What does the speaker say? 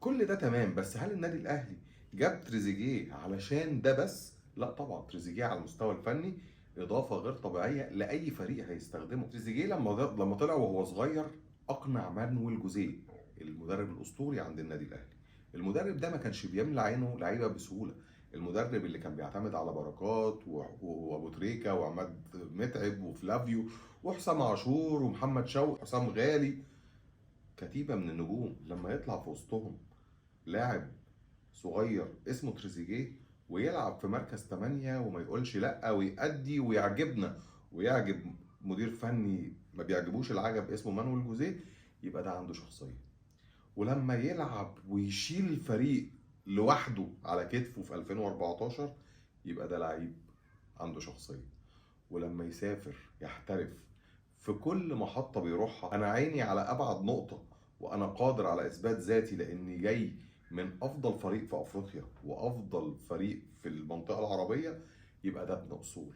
كل ده تمام، بس هل النادي الاهلي جاب تريزيجيه علشان ده بس؟ لا طبعا، تريزيجيه على المستوى الفني اضافه غير طبيعيه لاي فريق هيستخدمه. تريزيجيه لما طلع وهو صغير اقنع مانويل جوزيه، المدرب الاسطوري عند النادي الاهلي. المدرب ده ما كانش بيملى عينه لعيبه بسهوله. المدرب اللي كان بيعتمد على بركات وابو تريكه وعماد متعب وفلافيو وحسام عاشور ومحمد شوقي وحسام غالي، كتيبه من النجوم، لما يطلع في وسطهم لاعب صغير اسمه تريزيجيه ويلعب في مركز 8 وما يقولش لا ويأدي ويعجبنا ويعجب مدير فني ما بيعجبوش العجب اسمه مانويل جوزيه، يبقى ده عنده شخصية. ولما يلعب ويشيل الفريق لوحده على كتفه في 2014، يبقى ده لعيب عنده شخصية. ولما يسافر يحترف في كل محطة بيروحها، أنا عيني على أبعد نقطة وأنا قادر على إثبات ذاتي لأني جاي من أفضل فريق في أفريقيا وأفضل فريق في المنطقة العربية، يبقى ده ابن أصول.